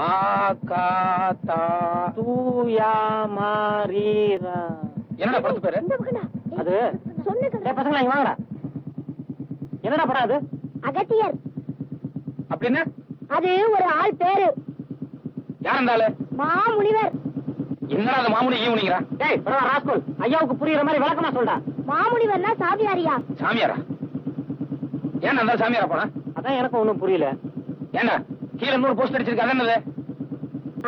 ஆகாதா தூயா மாரீரா. என்னடா படத்து பேரு? அது பசங்களா இங்க வாங்கடா. என்னடா படம் அது? அகத்தியர். அப்படின்னா அது ஒரு ஆள் பேரு. யார் அந்த ஆளு? மாமுனிவர். என்னடா அந்த மாமுனி ஈவுனிங்கிறா? டேய் பரவா ராஸ்கோல், ஐயாவுக்கு புரியுற மாதிரி விளக்கமா சொல்றா. மாமுனிவர்னா சாமியாரியா? சாமியாரா? ஏன் அந்த சாமியாரா போனா? அதான் எனக்கு ஒண்ணும் புரியல. ஏண்டா கீழே 100 போஸ்ட் அடிச்சிருக்க, என்னது?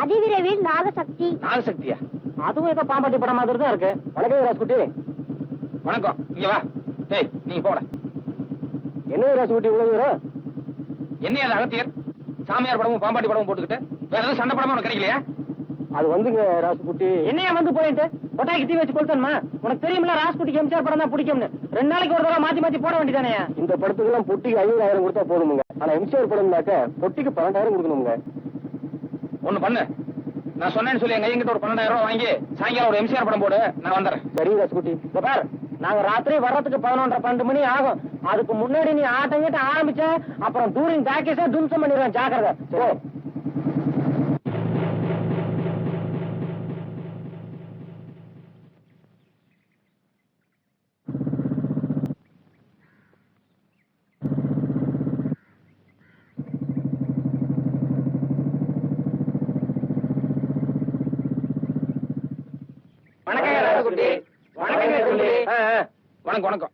அதிவிரைவில் நாகசக்தி. நாகசக்தியா? அதுவும் ஏதோ பாம்பாட்டி படம் மாதிரி தான் இருக்கு. வணக்கம் ராசுகுட்டி. வணக்கம். இங்க வா. டேய் நீங்க போட. என்ன ராசுகுட்டி இவ்வளவு தூரம்? என்ன அது அகத்தியர் சாமியார் படமும் பாம்பாட்டி படமும் போட்டுக்கிட்டு வேற ஏதாவது சண்டை படமும் உனக்கு கிடைக்கலையா? அது வந்துங்க ராசுகுட்டி. என்னையா வந்து போயிட்டு கொட்டாய்க்கு தீ வச்சு கொளுத்தணுமா? உனக்கு தெரியுமில்ல ராசுகுட்டிக்கு எம்ஜிஆர் படம் தான் பிடிக்கும்னு. 2 நாளைக்கு ஒரு தடவை மாத்தி மாத்தி போட வேண்டியதானே? இந்த படத்துக்கு எல்லாம் பொட்டிக்கு 50,000 கொடுத்தா போதுமுங்க. ஆனா எம்ஜிஆர் படம்னாக்க பொட்டிக்கு 12,000 கொடுக்கணுங்க. ஒண்ணு பண்ணு, நான் சொன்னேன்னு சொல்லி எங்க எங்கிட்ட ஒரு 12,000 ரூபாய் வாங்கி சாயங்காலம் ஒரு எம்ஜிஆர் படம் போடு, நான் வந்துடுறேன். சரி ராசுகுட்டி. இப்ப பாரு, நாங்க ராத்திரி வர்றதுக்கு 11:30 12 மணி ஆகும். அதுக்கு முன்னாடி நீ ஆட்டங்கிட்ட ஆரம்பிச்ச அப்புறம் டூரிங் பேக்கேஜா தும்சம் பண்ணிடுவேன். ஜாக்கிரதை. சரி. வணக்கம் வணக்கம்.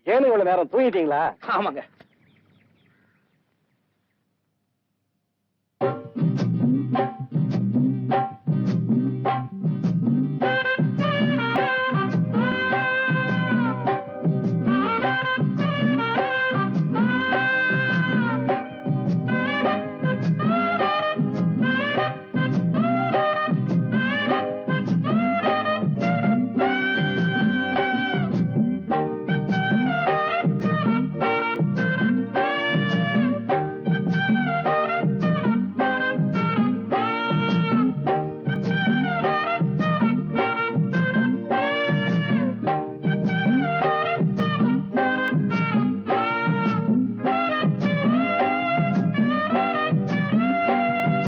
ஏன்னு இவ்வளவு நேரம் தூங்கிட்டீங்களா? ஆமாங்க.